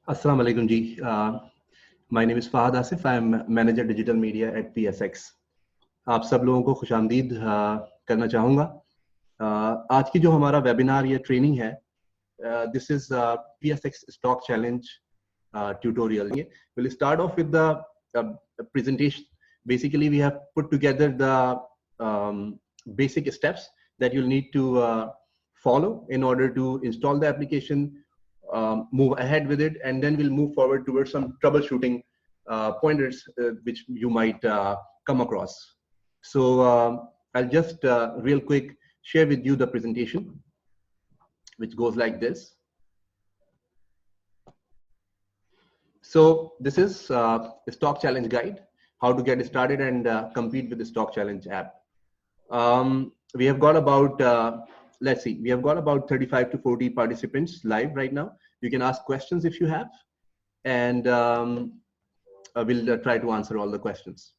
Assalamu alaikum ji. My name is Fahad Asif. I am Manager Digital Media at PSX. आप सब लोगों को खुशामदीद करना चाहूँगा. आज की जो हमारा वेबिनार या ट्रेनिंग है, this is PSX Stock Challenge tutorial. We'll start off with the presentation. Basically, we have put together the basic steps that you'll need to follow in order to install the application, move ahead with it, and then we'll move forward towards some troubleshooting pointers which you might come across. So I'll just real quick share with you the presentation, which goes like this. So this is a stock challenge guide, how to get started and compete with the stock challenge app. We have got about, let's see, we have got about 35 to 40 participants live right now. You can ask questions if you have, and we'll try to answer all the questions.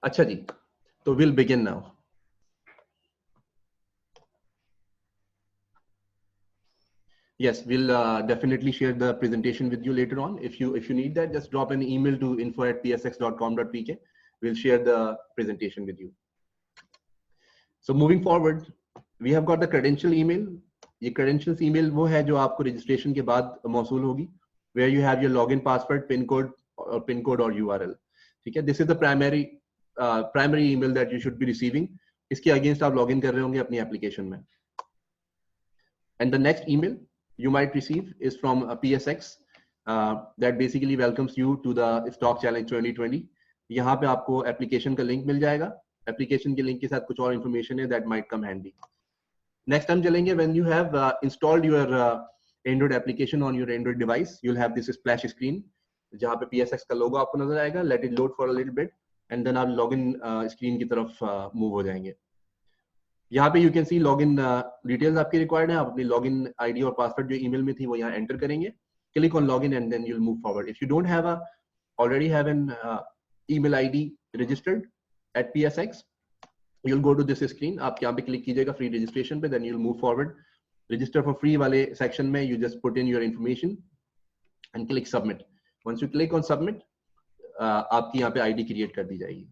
Acha ji, so we'll begin now. Yes, we'll definitely share the presentation with you later on. If you need that, just drop an email to info@psx.com.pk. We'll share the presentation with you. So moving forward, we have got the credential email. ये credentials email वो है जो आपको registration के बाद मौसूल होगी, where you have your login password, pin code or URL. ठीक है? This is the primary email that you should be receiving. इसके against आप login कर रहे होंगे अपनी application में. And the next email you might receive is from PSX that basically welcomes you to the Stock Challenge 2020. यहाँ पे आपको application का link मिल जाएगा. Application के link के साथ कुछ और information है that might come handy. Next हम चलेंगे, when you have installed your Android application on your Android device, you'll have this splash screen जहाँ पे PSX का logo आपको नजर आएगा. Let it load for a little bit and then आप login screen की तरफ move हो जाएंगे. यहाँ पे you can see login details आपकी required है. आप अपनी login ID और password जो email में थी वो यहाँ enter करेंगे. Click on login and then you'll move forward. If you don't have already have an email ID registered at PSX, you'll go to this screen. आप यहाँ पे click कीजिएगा free registration पे, then you'll move forward. Register for free वाले section में you just put in your information and click submit. Once you click on submit, आपकी यहाँ पे ID create कर दी जाएगी.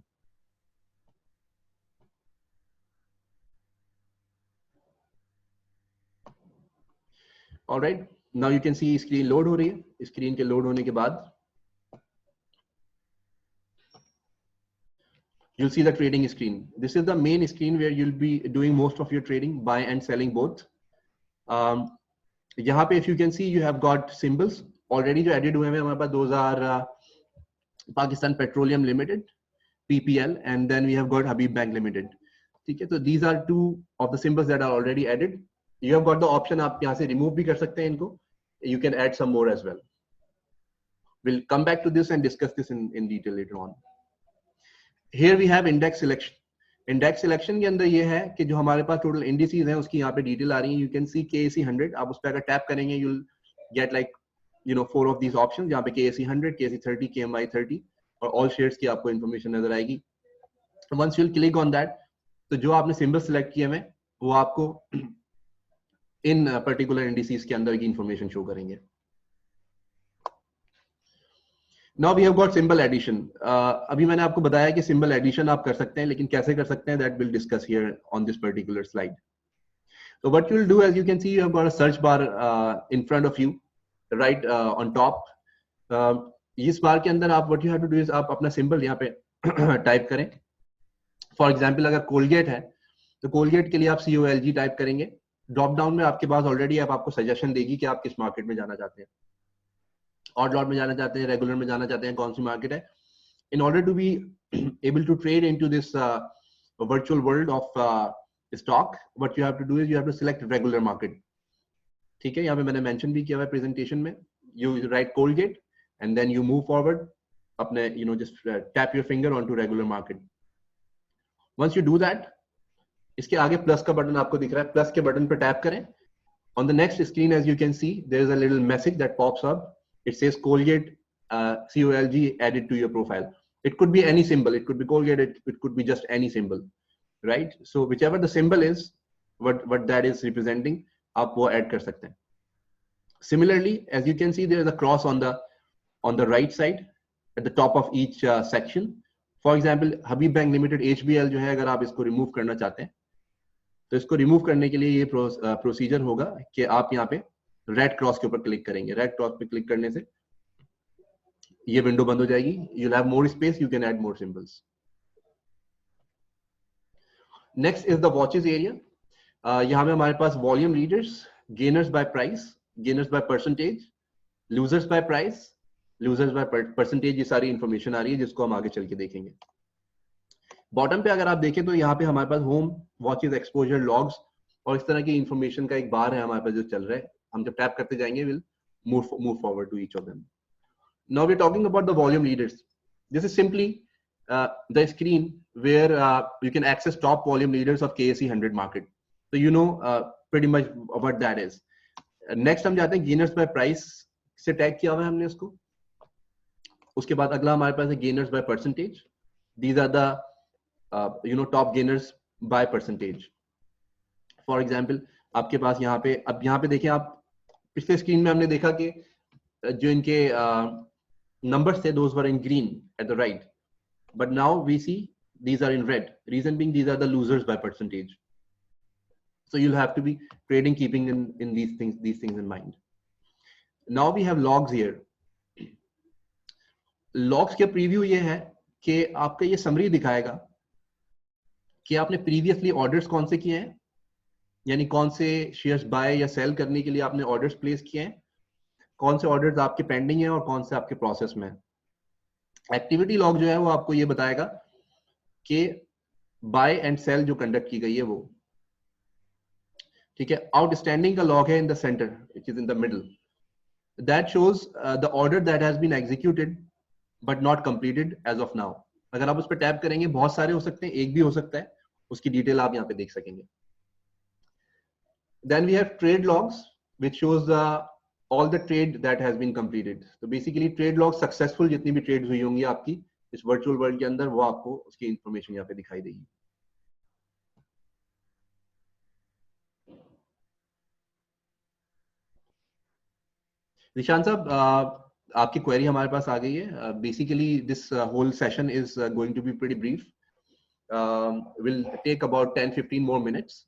All right, now you can see screen load हो रही है. Screen के load होने के बाद you'll see the trading screen. This is the main screen where you'll be doing most of your trading, buy and selling both. यहाँ पे if you can see you have got symbols already जो added हुए हैं हमारे पास. Those are Pakistan Petroleum Limited, PPL, and then we have got Habib Bank Limited. ठीक है, so these are two of the symbols that are already added. You have got the option, आप यहाँ से remove भी कर सकते हैं इनको. You can add some more as well. We'll come back to this and discuss this in detail later on. Here we have index selection. Index selection के अंदर ये है कि जो हमारे पास total indices हैं उसकी यहाँ पे detail आ रही है. You can see KSE 100. आप उस पर अगर tap करेंगे you'll get like 4 of these options. यहाँ पे KSE 100, KSE 30, KMI 30 और all shares की आपको information नजर आएगी. Once you'll click on that, तो जो आपने symbol select किए हैं वो आपको इन पर्टिकुलर इंडिसेस के अंदर की इंफॉर्मेशन शो करेंगे. Now we have got symbol addition. अभी मैंने आपको बताया कि सिंबल एडिशन आप कर सकते हैं, लेकिन कैसे कर सकते हैं that will discuss here on this particular slide. So what you'll do, as you can see, you have got a search bar in front of you, right on top. इस बार के अंदर आप what you have to do is आप अपना symbol यहाँ पे type करें. For example अगर कोलगेट है तो कोलगेट के लिए आप COLG टाइप करेंगे. ड्रॉप डाउन में आपके पास ऑलरेडी आपको सजेशन देगी कि आप किस मार्केट में जाना चाहते हैं. ऑड लॉट में जाना चाहते हैं, रेगुलर में जाना चाहते हैं, कौन सी मार्केट है. In order to be able to trade into this virtual world of stock, what you have to do is you have to select regular market. ठीक है, यहाँ पे मैंने मेंशन भी किया हुआ है प्रेजेंटेशन में. You write Colgate and then you move forward अपने just tap your finger on to regular market. Once you do that, इसके आगे प्लस का बटन आपको दिख रहा है. प्लस के बटन पर टैप करें. On the next screen, as you can see, there is a little message that pops up. It says Colgate COLG added to your profile. It could be any symbol. It could be Colgate. It could be just any symbol. right? So whichever the symbol is, what that is representing, आप वो add कर सकते हैं. Similarly, as you can see, there is a cross on the right side at the top of each section. For example, Habib Bank Limited HBL जो है, अगर आप इसको remove करना चाहते हैं, तो इसको remove करने के लिए ये procedure होगा कि आप यहाँ पे red cross के ऊपर click करेंगे. Red cross पे click करने से ये window बंद हो जाएगी. You'll have more space. You can add more symbols. Next is the watches area. यहाँ पे हमारे पास volume readers, gainers by price, gainers by percentage, losers by price, losers by percentage, ये सारी information आ रही है जिसको हम आगे चल के देखेंगे. Bottom पे अगर आप देखें तो यहाँ पे हमारे पास home, watches, exposure, logs और इस तरह की information का एक बार है हमारे पास जो चल रहा है. हम जब टैप करते जाएंगे we'll move forward to each of them. Now we're talking about the volume readers. This is simply the screen where you can access top volume leaders of KSE 100 market. So you know pretty much what that is. Next हम जाते हैं gainers by price से tag किया हुआ है हमने उसको. उसके बाद अगला हमारे पास है gainers by percentage. These are the top gainers by percentage. For example, आपके पास यहाँ पे, अब यहाँ पे देखें आप, पिछले स्क्रीन में हमने देखा कि जो इनके numbers थे, those were in green at the right, but now we see these are in red. Reason being, these are the losers by percentage. So you'll have to be trading keeping in these things in mind. Now we have logs here. Logs के preview ये है कि आपका ये summary दिखाएगा कि आपने previously orders कौन से किए हैं, यानी कौन से shares buy या sell करने के लिए आपने orders place किए हैं, कौन से orders आपके pending हैं और कौन से आपके process में. Activity log जो है वो आपको ये बताएगा कि buy and sell जो conduct की गई है वो. ठीक है. Outstanding का log है in the center, which is in the middle. That shows the order that has been executed but not completed as of now. अगर आप उस पर टैप करेंगे, बहुत सारे हो सकते हैं, एक भी हो सकता है, उसकी डिटेल आप यहाँ पे देख सकेंगे. Then we have trade logs, which shows all the trade that has been completed. So basically trade logs successful जितनी भी trades हुई होंगी आपकी इस virtual world के अंदर, वो आपको उसकी information यहाँ पे दिखाई देगी. निशान साहब, आपकी क्वेरी हमारे पास आ गई है. Basically this whole session is going to be pretty brief. Will take about 10-15 more minutes.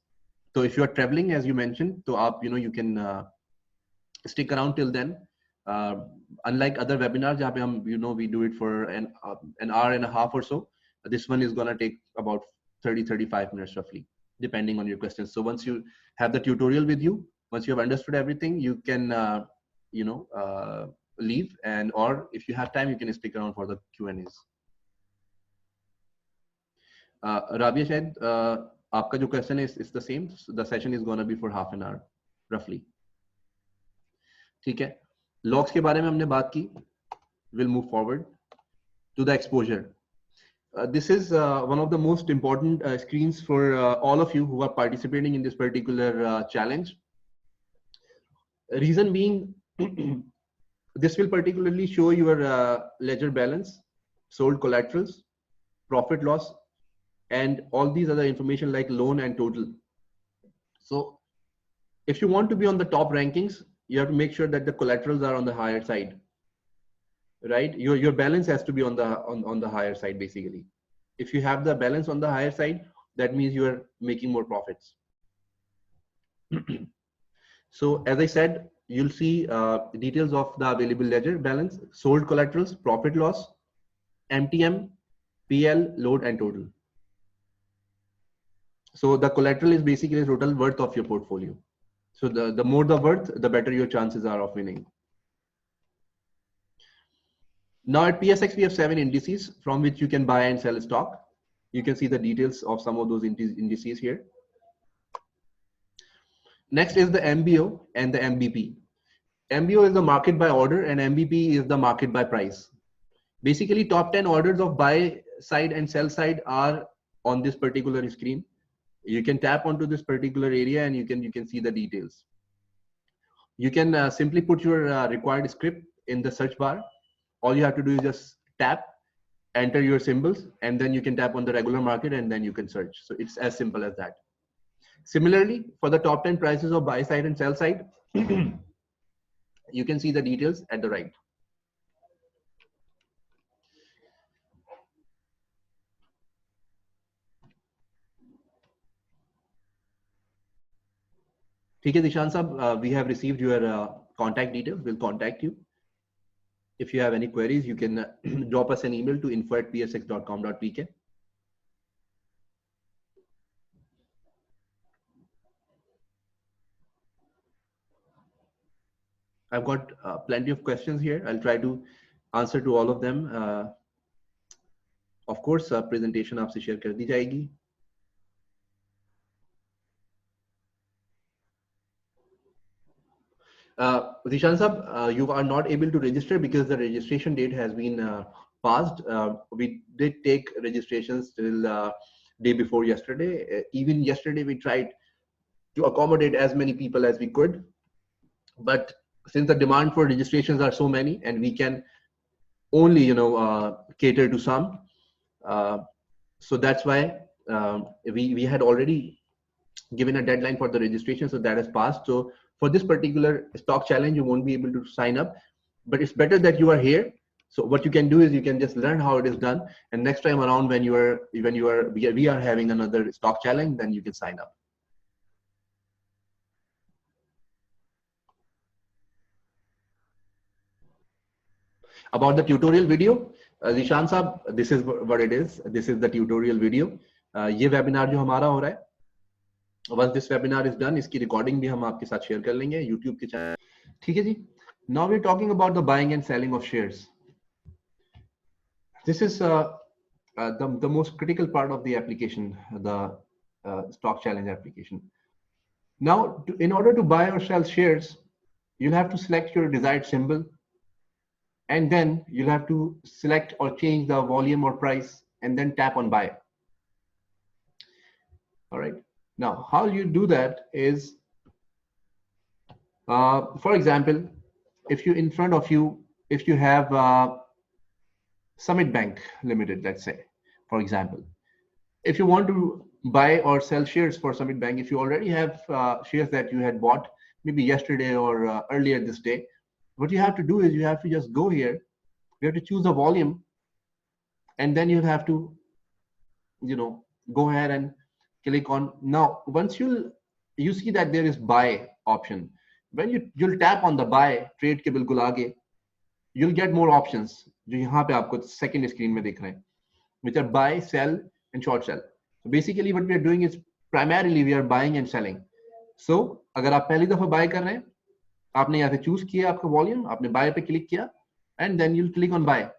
So if you are traveling, as you mentioned, तो आप you can stick around till then. Unlike other webinars जहाँ पे हम we do it for an hour and a half or so, this one is gonna take about 30-35 minutes roughly, depending on your questions. So once you have the tutorial with you, once you have understood everything, you can leave, and or if you have time you can stick around for the Q&As. Rabia, शायद आपका जो question is the same. So the session is gonna be for half an hour roughly. ठीक है. Logs के बारे में हमने बात की. We'll move forward to the exposure. This is one of the most important screens for all of you who are participating in this particular challenge. Reason being, this will particularly show your ledger balance, sold collaterals, profit loss, and all these other information like loan and total. So if you want to be on the top rankings, you have to make sure that the collaterals are on the higher side, right? Your balance has to be on the higher side basically. If you have the balance on the higher side, that means you are making more profits. So as I said, you'll see details of the available ledger balance, sold collaterals, profit loss, MTM, PL, load, and total. So the collateral is basically the total worth of your portfolio. So the more the worth, the better your chances are of winning. Now at PSX, we have 7 indices from which you can buy and sell stock. You can see the details of some of those indices here. Next is the MBO and the MBP. MBO is the market by order and MBP is the market by price. Basically, top 10 orders of buy side and sell side are on this particular screen. You can tap onto this particular area and you can see the details. You can simply put your required script in the search bar. All you have to do is just tap enter your symbols, and then you can tap on the regular market and then you can search. So it's as simple as that. Similarly, for the top 10 prices of buy side and sell side, you can see the details at the right. ठीक है Dishan sahab, we have received your contact details. We'll contact you. If you have any queries, you can drop us an email to info@psx.com.pk. I've got plenty of questions here. I'll try to answer to all of them. Of course, presentation आपसे share कर दी जाएगी. Dishan sahab, you are not able to register because the registration date has been passed. We did take registrations till day before yesterday. Even yesterday, we tried to accommodate as many people as we could. But since the demand for registrations are so many, and we can only, cater to some, so that's why we had already given a deadline for the registration, so that has passed. So for this particular stock challenge, you won't be able to sign up, but it's better that you are here. So what you can do is you can just learn how it is done, and next time around when we are having another stock challenge, then you can sign up. About the tutorial video, Dishan sahab, this is what it is. This is the tutorial video. ये webinar जो हमारा हो रहा है, once this webinar is done, इसकी recording भी हम आपके साथ share कर लेंगे YouTube के channel. ठीक है जी. Now we're talking about the buying and selling of shares. This is the most critical part of the application, the stock challenge application. Now, in order to buy or sell shares, you'll have to select your desired symbol, and then you'll have to select or change the volume or price, and then tap on buy. All right. Now, how you do that is, for example, if you in front of you, if you have Summit Bank Limited, let's say, for example, if you want to buy or sell shares for Summit Bank, if you already have shares that you had bought maybe yesterday or earlier this day, what you have to do is you have to just go here. You have to choose the volume, and then you have to, go ahead and click on. Now, once you see that there is buy option, when you'll tap on the buy trade के बिल्कुल आगे, you'll get more options जो यहाँ पे आपको second screen में दिख रहे हैं, which are buy, sell, and short sell. So basically, what we are doing is primarily we are buying and selling. So अगर आप पहली दफा buy कर रहे हैं, आपने यहाँ से choose किया आपका volume, आपने buy पे click किया, and then you'll click on buy.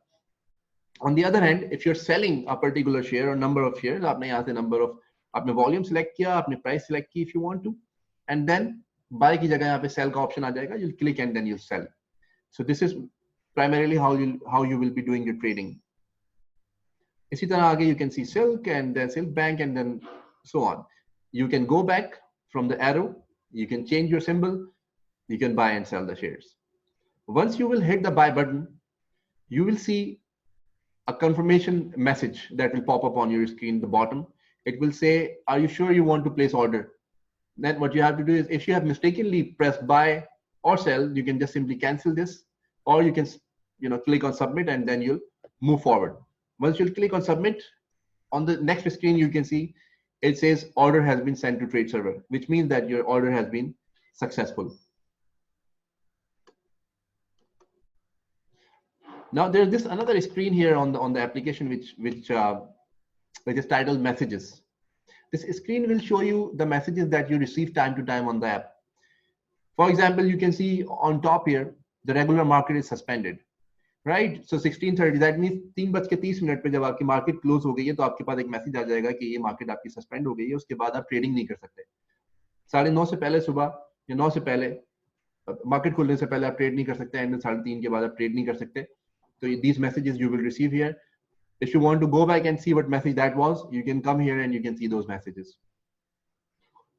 On the other hand, if you're selling a particular share or number of shares, आपने यहाँ से number of, आपने volume select किया, आपने price select की if you want to, and then buy की जगह यहाँ पे sell का option आ जाएगा, you'll click and then you'll sell. So this is primarily how you will be doing your trading. इसी तरह आगे you can see Silk and then Silk Bank and then so on. You can go back from the arrow, you can change your symbol, you can buy and sell the shares. Once you will hit the buy button, you will see a confirmation message that will pop up on your screen at the bottom. It will say, are you sure you want to place order? Then what you have to do is, if you have mistakenly pressed buy or sell, you can just simply cancel this, or you can click on submit and then you'll move forward. Once you'll click on submit, on the next screen you can see it says order has been sent to trade server, which means that your order has been successful. Now there's this another screen here on the application which is titled messages. This screen will show you the messages that you receive time to time on the app. For example, you can see on top here, the regular market is suspended, right? So 16:30, that means 3:30 पे जब आपकी market close हो गई है, तो आपके पास एक message आ जाएगा कि ये market आपकी suspend हो गई है, उसके बाद आप trading नहीं कर सकते. 9:30 से पहले सुबह या 9 से पहले market खुलने से पहले आप trade नहीं कर सकते, and 3:30 के बाद आप trade नहीं कर सकते. So these messages you will receive here. If you want to go back and see what message that was, you can come here and you can see those messages.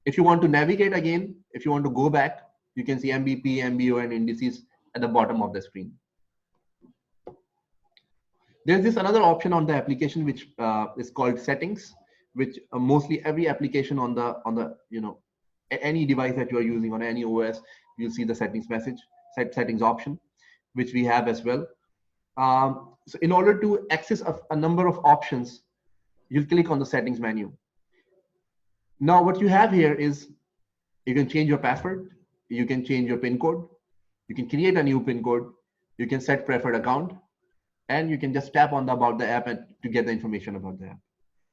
If you want to navigate again, if you want to go back, you can see MBP, MBO, and indices at the bottom of the screen. There's this another option on the application which is called settings, which mostly every application on the any device that you are using on any OS, you'll see the settings message, settings option, which we have as well. So in order to access a number of options, you'll click on the settings menu. Now what you have here is you can change your password, you can change your PIN code, you can create a new PIN code, you can set preferred account, and you can just tap on the about the app and to get the information about the app,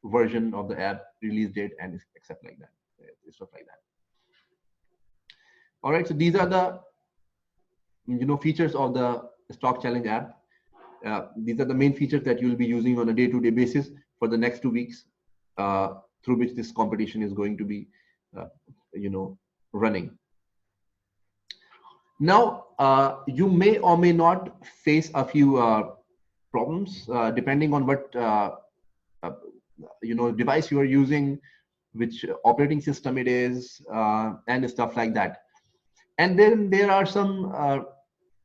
version of the app, release date, and stuff like that. All right, so these are the features of the Stock Challenge app. These are the main features that you'll be using on a day-to-day basis for the next 2 weeks, through which this competition is going to be running. Now you may or may not face a few problems depending on what device you are using, which operating system it is, and stuff like that. And then there are some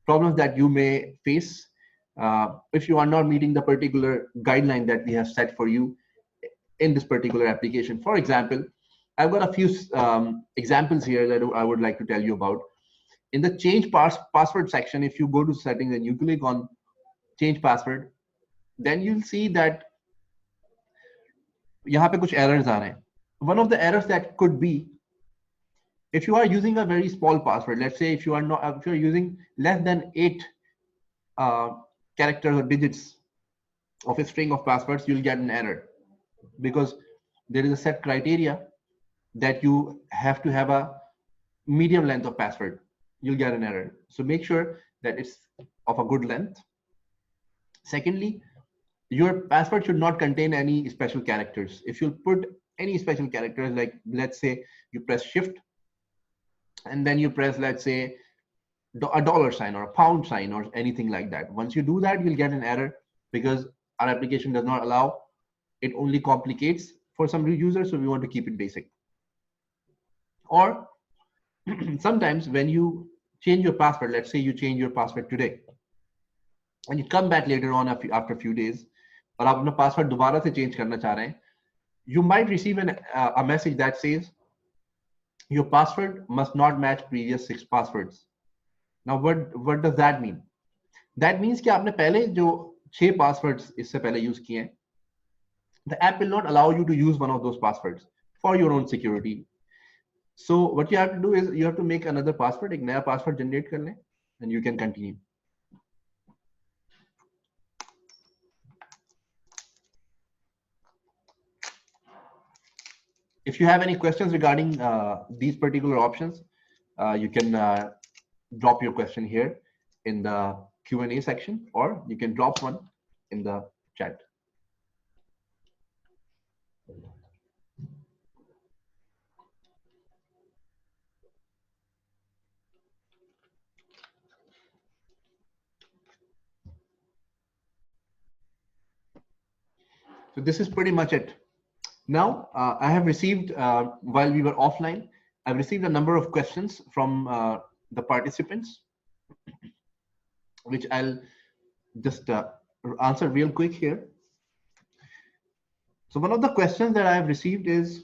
problems that you may face if you are not meeting the particular guideline that we have set for you in this particular application. For example, I've got a few examples here that I would like to tell you about. In the change password section, if you go to settings and you click on change password, then you'll see that यहाँ पे कुछ errors आ रहे हैं. One of the errors that could be, if you are using a very small password, let's say if you're using less than 8 characters or digits of a string of passwords, you'll get an error, because there is a set criteria that you have to have a medium length of password. You'll get an error. So make sure that it's of a good length. Secondly, your password should not contain any special characters. If you put any special characters, like let's say you press shift and then you press, let's say, a $sign or a pound sign or anything like that. Once you do that, you'll get an error, because our application does not allow. It only complicates for some users, so we want to keep it basic. Or sometimes when you change your password, let's say you change your password today, and you come back later on after a few days, और आप अपना password दोबारा से change करना चाह रहे हैं, you might receive a message that says your password must not match previous 6 passwords. Now what does that mean? That means कि आपने पहले जो 6 passwords इससे पहले use किए हैं, the app will not allow you to use one of those passwords for your own security. So what you have to do is you have to make another password, एक नया password generate कर लें, and you can continue. If you have any questions regarding these particular options, you can drop your question here in the Q&A section, or you can drop one in the chat. So this is pretty much it. Now, I have received, while we were offline, I've received a number of questions from the participants, which I'll just answer real quick here. So one of the questions that I have received is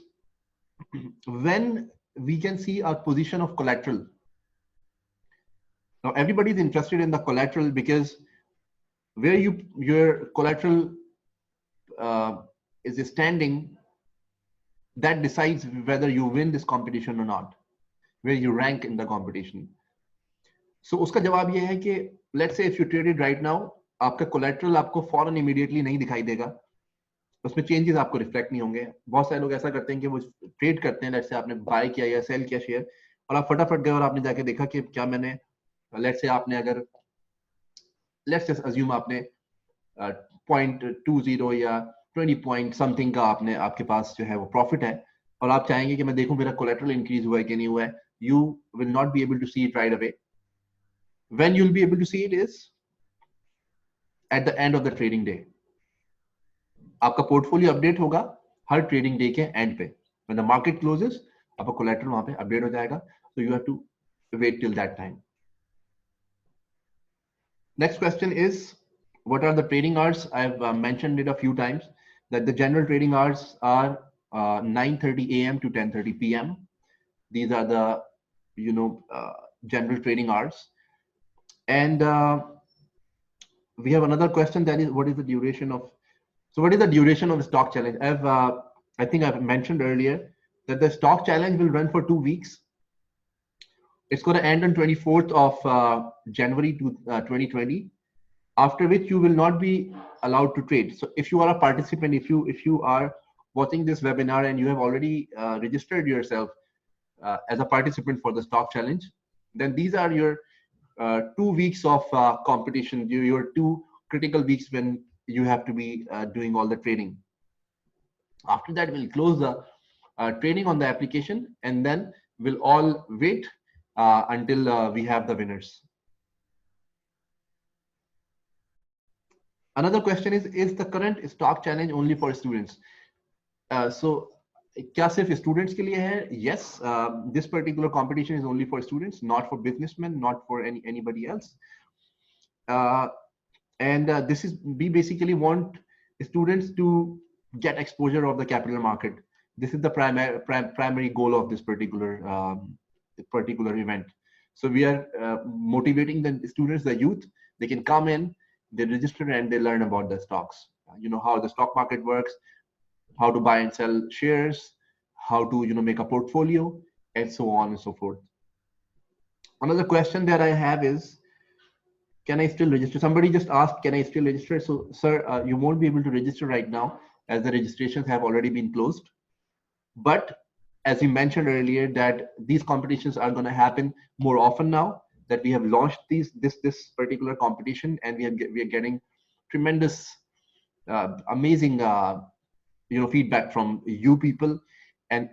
when we can see our position of collateral. Now, everybody is interested in the collateral, because where your collateral is standing, that decides whether you win this competition or not, where you rank in the competition. So उसका जवाब ये है कि let's say if you traded right now, आपका collateral आपको फौरन immediately नहीं दिखाई देगा, उसमें changes आपको reflect नहीं होंगे. बहुत सारे लोग ऐसा करते हैं कि वो trade करते हैं, let's say आपने buy किया या sell किया share, और आप फटाफट गए और आपने जाके देखा कि क्या मैंने, let's say आपने अगर, let's just assume आपने 0.20 या 20 point something का आपके पास जो है वो profit है, और आप चाहेंगे कि मैं देखूं मेरा collateral increase हुआ है कि नहीं हुआ है. You will not be able to see it right away. When you'll be able to see it is at the end of the trading day. आपका portfolio update होगा हर trading day के end पे. When the market closes, आपका collateral वहां पे update हो जाएगा. So you have to wait till that time. Next question is, What are the trading hours? I've mentioned it a few times that the general trading hours are 9:30 a.m. to 10:30 p.m. These are the general trading hours. And we have another question, that is, what is the duration of? So what is the duration of the stock challenge? I think I've mentioned earlier that the stock challenge will run for 2 weeks. It's going to end on 24th of January 2020. After which you will not be allowed to trade. So if you are a participant, if you are watching this webinar and you have already registered yourself as a participant for the stock challenge, then these are your 2 weeks of competition, your 2 critical weeks when you have to be doing all the trading. After that, we'll close the trading on the application, and then we'll all wait until we have the winners. Another question is the current stock challenge only for students? So क्या सिर्फ students के लिए है? Yes, this particular competition is only for students, not for businessmen, not for anybody else. And this is, we basically want students to get exposure of the capital market. This is the primary goal of this particular event. So we are motivating the students, the youth. They can come in, they register, and they learn about the stocks. How the stock market works, how to buy and sell shares, how to make a portfolio, and so on and so forth. Another question that I have is, can I still register? Somebody just asked, can I still register? So sir, you won't be able to register right now as the registrations have already been closed. But as we mentioned earlier, that these competitions are going to happen more often now that we have launched this particular competition, and we are getting tremendous, amazing, feedback from you people and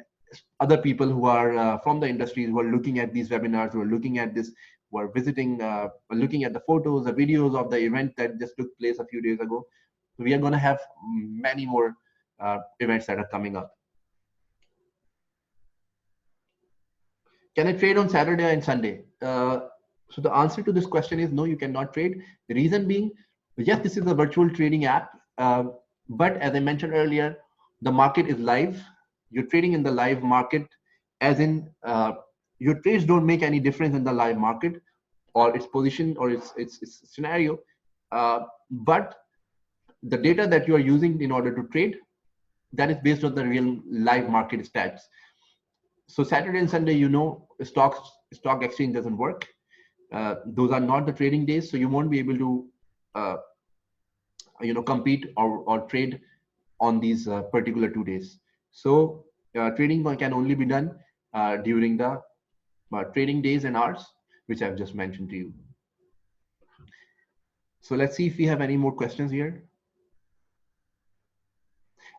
other people who are from the industries, who are looking at these webinars, who are looking at this, who are visiting, looking at the photos, the videos of the event that just took place a few days ago. So we are going to have many more events that are coming up. Can I trade on Saturday and Sunday? So the answer to this question is no, you cannot trade. The reason being, yes, this is a virtual trading app, but as I mentioned earlier, the market is live. You're trading in the live market, as in your trades don't make any difference in the live market or its position or its scenario, but the data that you are using in order to trade, that is based on the real live market stats. So Saturday and Sunday, stock exchange doesn't work. Those are not the trading days, so you won't be able to compete or trade on these particular 2 days. So trading can only be done during the trading days and hours, which I've just mentioned to you. So let's see if we have any more questions here.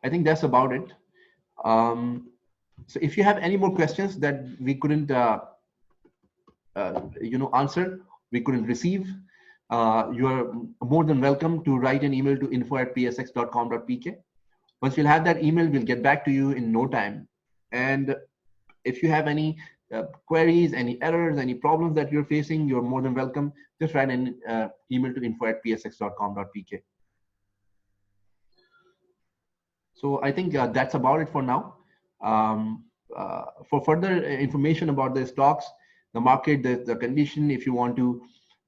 I think that's about it. So if you have any more questions that we couldn't answer, we couldn't receive, you are more than welcome to write an email to info@psx.com.pk. Once you'll have that email, we'll get back to you in no time. And if you have any queries, any errors, any problems that you're facing, you're more than welcome. Just write an email to info@psx.com.pk. So I think that's about it for now. For further information about the stocks, the market, the condition, if you want to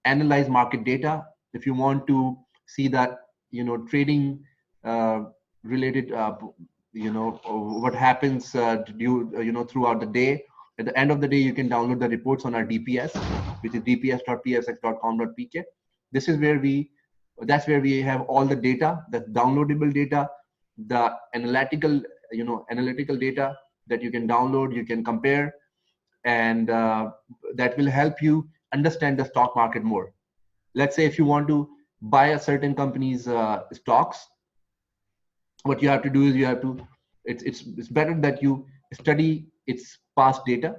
analyze market data, if you want to see that trading related what happens throughout the day, at the end of the day, you can download the reports on our DPS, which is dps.psx.com.pk. This is where that's where we have all the data, the downloadable data, the analytical data that you can download, you can compare, and that will help you understand the stock market more. Let's say if you want to buy a certain company's stocks, what you have to do is it's better that you study its past data,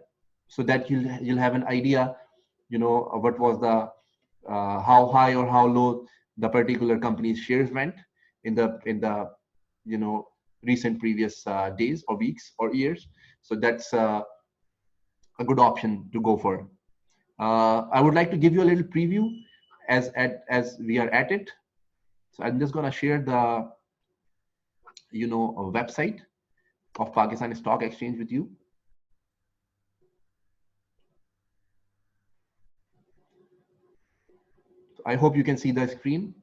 so that you'll have an idea, what was the how high or how low the particular company's shares went in the recent previous days or weeks or years. So that's a good option to go for. I would like to give you a little preview as we are at it. So I'm just going to share the, a website of Pakistan Stock Exchange with you. So I hope you can see the screen.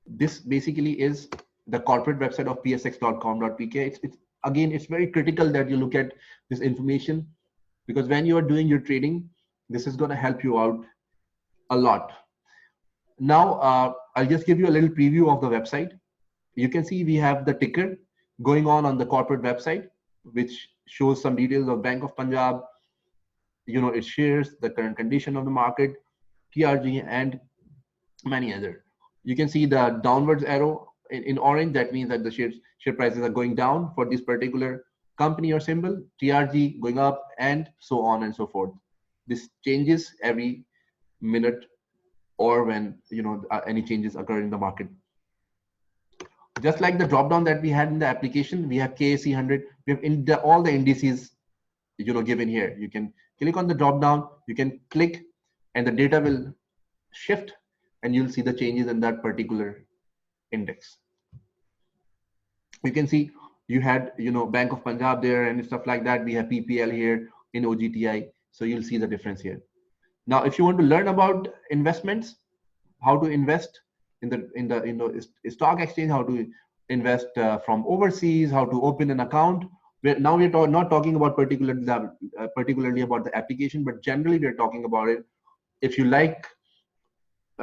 This basically is the corporate website of psx.com.pk. It's very critical that you look at this information, because when you are doing your trading, this is going to help you out a lot. Now, I'll just give you a little preview of the website. You can see we have the ticker going on the corporate website, which shows some details of Bank of Punjab, its shares, the current condition of the market, TRG, and many other. You can see the downwards arrow in orange. That means that the share prices are going down for this particular company or symbol, TRG going up, and so on and so forth. This changes every minute or when any changes occur in the market. Just like the drop down that we had in the application, we have KSE 100. We have all the indices given here. You can click on the drop down, you can click, and the data will shift, and you'll see the changes in that particular index. You can see you had Bank of Punjab there and stuff like that. We have PPL here in OGTI, so you'll see the difference here. Now, if you want to learn about investments, how to invest in the stock exchange, how to invest from overseas, how to open an account. We're not talking about particularly about the application, but generally we're talking about it. If you like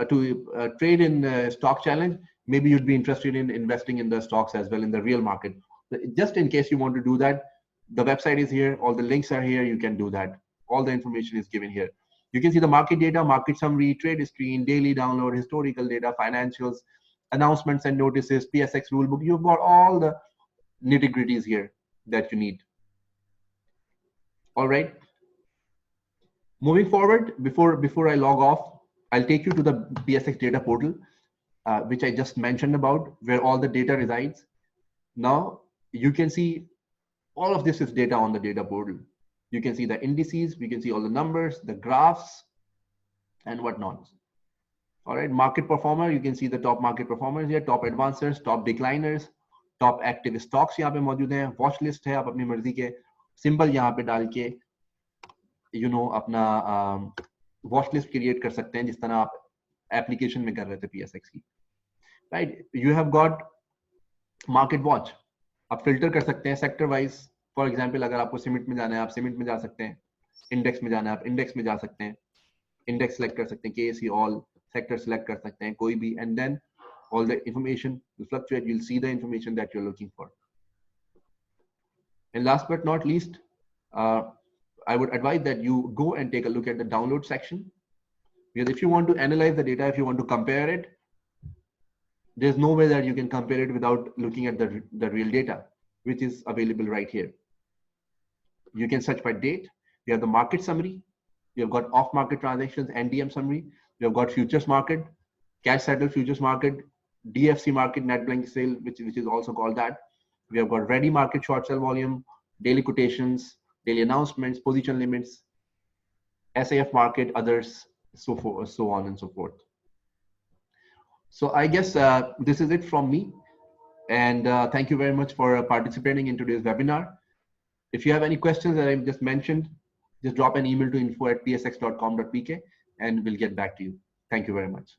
to trade in stock challenge, maybe you'd be interested in investing in the stocks as well in the real market. Just in case you want to do that, the website is here. All the links are here. You can do that. All the information is given here. You can see the market data, market summary, trade screen, daily download, historical data, financials, announcements and notices, PSX rulebook. You've got all the nitty-gritties here that you need. All right. Moving forward, before I log off, I'll take you to the PSX data portal, which I just mentioned about, where all the data resides. Now you can see all of this is data on the data portal. You can see the indices, we can see all the numbers, the graphs, and whatnot. All right, market performer, you can see the top market performers here, top advancers, top decliners, top active stocks यहाँ पे मौजूद हैं, watch list है, आप अपनी मर्जी के symbol यहाँ पे डाल के, अपना watch list create कर सकते हैं, जिस तरह आप application में कर रहे थे PSX की. Right, you have got market watch. आप filter कर सकते हैं sector wise. फॉर एग्जाम्पल, अगर आपको सीमेंट में जाना है, आप सीमेंट में जा सकते हैं. इंडेक्स में जाना है, आप इंडेक्स में जा सकते हैं. इंडेक्स सेलेक्ट कर सकते हैं, केएसई ऑल, सेक्टर सेलेक्ट कर सकते हैं, कोई भी, and then all the information will fluctuate. You'll see the information that you're looking for. And last but not least, I would advise that you go and take a look at the download section, because if you want to analyze the data, if you want to compare it, there's no way that you can compare it without looking at the real data, which is available right here. You can search by date. You have the market summary. You have got off-market transactions, NDM summary. You have got futures market, cash settled futures market, DFC market, net blank sale, which is also called that. We have got ready market, short sell volume, daily quotations, daily announcements, position limits, SAF market, others, so forth, so on and so forth. So I guess this is it from me. And thank you very much for participating in today's webinar. If you have any questions that I just mentioned, just drop an email to info@psx.com.pk and we'll get back to you. Thank you very much.